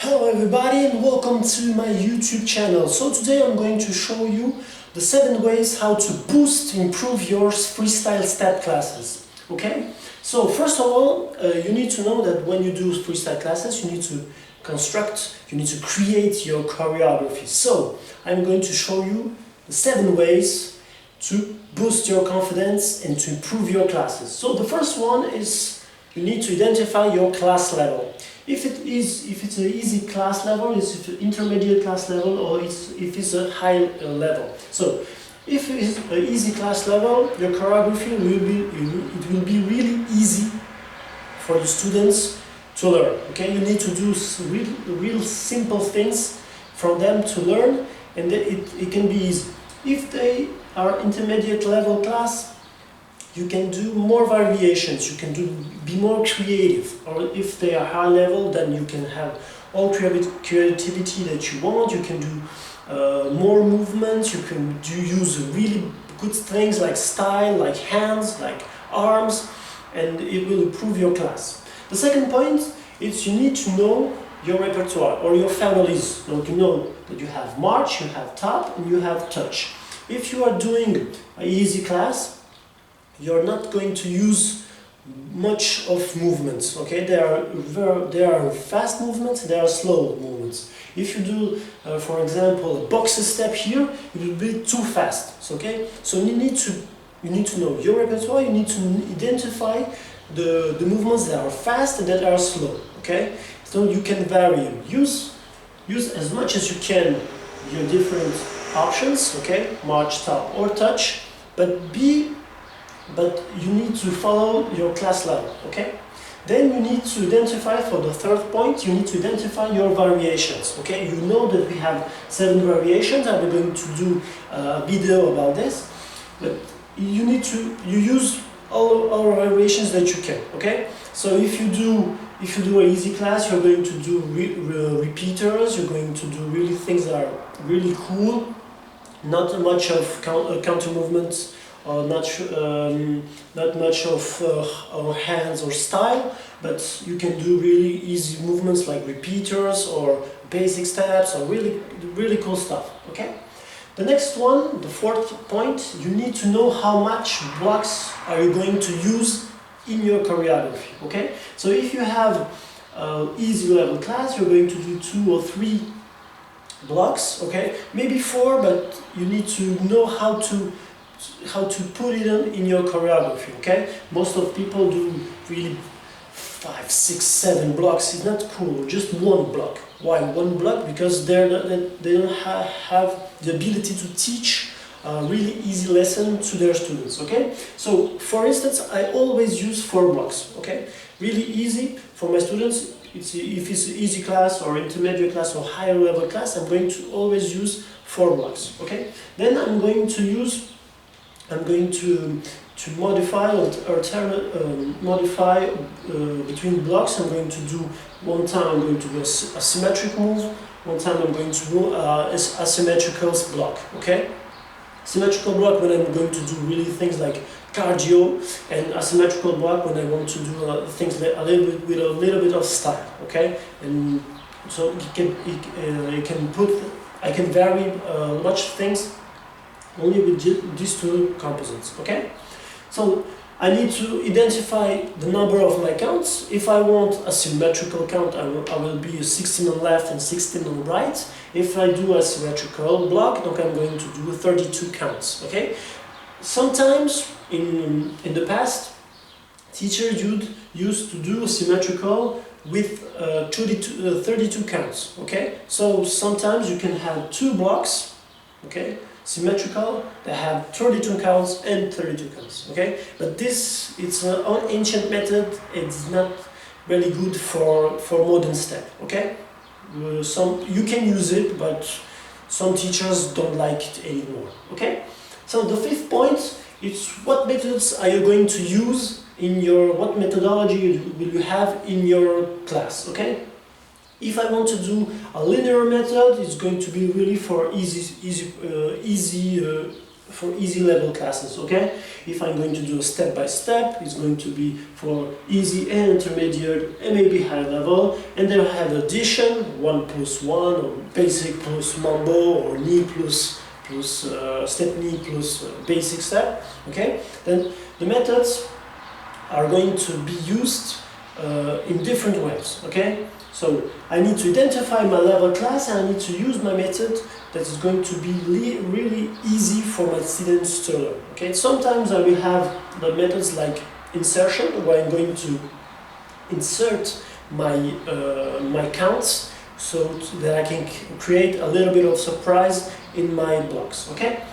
Hello everybody and welcome to my YouTube channel. So today I'm going to show you the 7 ways how to boost, improve your freestyle step classes. Okay? So first of all, you need to know that when you do freestyle classes, you need to you need to create your choreography. So I'm going to show you the 7 ways to boost your confidence and to improve your classes. So the first one is you need to identify your class level. If it's an easy class level, it's an intermediate class level, or if it's a high level. So, if it's an easy class level, your choreography will be really easy for the students to learn. Okay, you need to do real simple things for them to learn, and it can be easy. If they are intermediate level class, you can do more variations, you can be more creative, or if they are high level, then you can have all creativity that you want. You can do more movements, you can use really good things like style, like hands, like arms, and it will improve your class. The second point is you need to know your repertoire or your families. So you know that you have march, you have tap, and you have touch. If you are doing an easy class, you're not going to use much of movements, okay? There are fast movements, there are slow movements. If you do, for example, a boxer step here, it will be too fast, okay? So you need to know your repertoire, you need to identify the movements that are fast and that are slow, okay? So you can vary them. Use as much as you can your different options, okay? March, tap, or touch, but you need to follow your class level, okay? Then you need to identify, for the third point, you need to identify your variations, okay? You know that we have 7 variations. I'm going to do a video about this, but you use all variations that you can, okay? So if you do an easy class, you're going to do repeaters, you're going to do really things that are really cool, not much of counter movements, or not much of hands or style, but you can do really easy movements like repeaters or basic steps or really cool stuff, okay? The next one, the fourth point, you need to know how much blocks are you going to use in your choreography, okay? So if you have easy level class, you're going to do 2 or 3 blocks, okay? Maybe 4, but you need to know how to put it in your choreography, okay? Most of people do really 5, 6, 7 blocks. It's not cool, just 1 block. Why 1 block? Because they don't have the ability to teach a really easy lesson to their students, okay? So, for instance, I always use 4 blocks, okay? Really easy for my students. If it's an easy class or intermediate class or higher level class, I'm going to always use 4 blocks, okay? Then I'm going to modify between blocks. I'm going to do one time I'm going to do a symmetric move, one time I'm going to do a asymmetrical block, okay? Symmetrical block when I'm going to do really things like cardio, and asymmetrical block when I want to do things like with a little bit of style, okay? And so I can vary much things only with these 2 composites, okay? So I need to identify the number of my counts. If I want a symmetrical count, I will be 16 on left and 16 on right. If I do a symmetrical block, then I'm going to do 32 counts, okay? Sometimes in the past, teachers used to do symmetrical with 32 counts, okay? So sometimes you can have 2 blocks, okay? Symmetrical, they have 32 counts and 32 counts, okay? But it's an ancient method. It's not really good for modern step, okay? You can use it, but some teachers don't like it anymore, okay? So the 5th point is what methods are you going to use what methodology will you have in your class, okay? If I want to do a linear method, it's going to be really for easy for easy level classes, okay? If I'm going to do a step by step, it's going to be for easy and intermediate and maybe high level, and then I have addition, 1+1, or basic plus mambo, or knee plus step knee plus basic step, okay? Then the methods are going to be used in different ways, okay? So I need to identify my level class, and I need to use my method that is going to be really easy for my students to learn, okay? Sometimes I will have the methods like insertion, where I'm going to insert my, my counts so that I can create a little bit of surprise in my blocks, okay?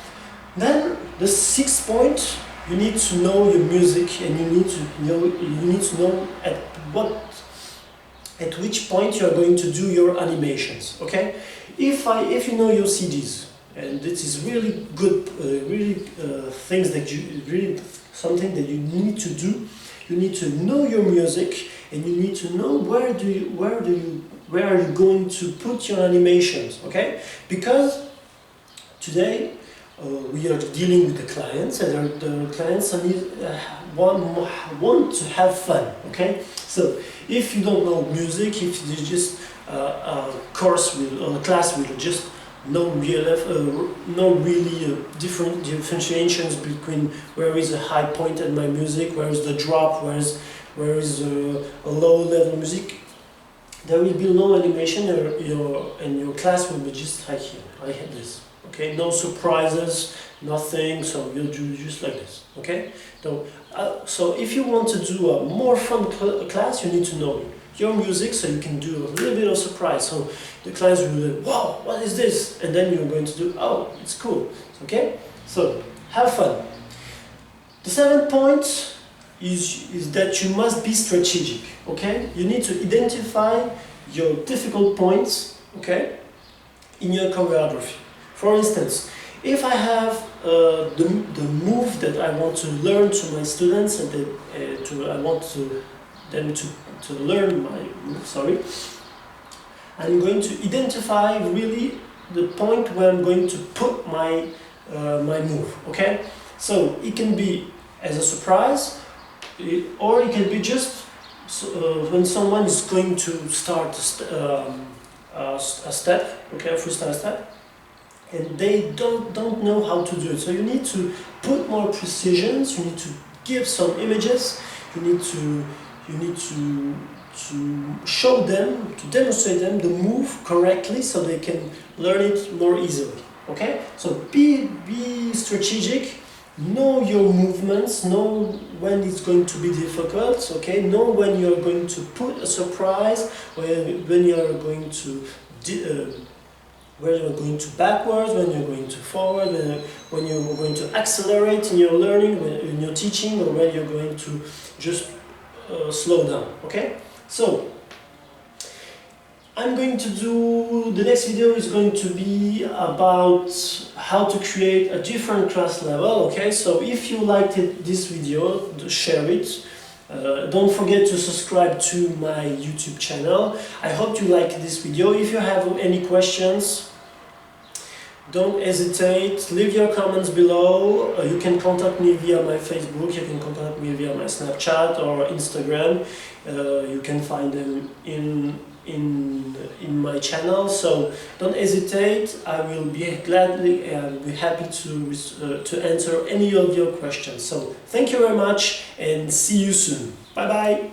Then the 6th point, you need to know your music, and you need to know at which point you are going to do your animations, okay? If you know your CDs, and this is really good, things that something that you need to do. You need to know your music, and you need to know where are you going to put your animations, okay? Because today we are dealing with the clients, and the clients want to have fun, okay? So if you don't know music, if you just a class will just no really differentiations between where is a high point in my music, where is the drop, where is a low level music. There will be no animation, and your class will be just like here. I had this. Okay, no surprises, nothing. So you'll do just like this. Okay. So if you want to do a more fun class, you need to know your music, so you can do a little bit of surprise. So the clients will be like, wow, what is this? And then you're going to do, oh, it's cool. Okay? So have fun. The 7th point is that you must be strategic. Okay? You need to identify your difficult points, okay, in your choreography. For instance, if I have the move that I want to learn to my students, and I want them to learn my move, I'm going to identify really the point where I'm going to put my my move, okay? So it can be as a surprise, or it can be just when someone is going to start a step, okay, a freestyle step, and they don't know how to do it. So you need to put more precisions, you need to give some images, you need to show them, to demonstrate them the move correctly, so they can learn it more easily. Okay? So be strategic, know your movements, know when it's going to be difficult, okay? Know when you're going to put a surprise, when you're going to where you're going to backwards, when you're going to forward, when you're going to accelerate in your learning, in your teaching, or when you're going to just slow down, okay? So, I'm going to do, the next video is going to be about how to create a different class level, okay? So if you liked this video, share it. Don't forget to subscribe to my YouTube channel. I hope you liked this video. If you have any questions, don't hesitate, leave your comments below. You can contact me via my Facebook, you can contact me via my Snapchat or Instagram. You can find them in my channel, so don't hesitate. I will be happy to answer any of your questions. So thank you very much, and see you soon. Bye bye.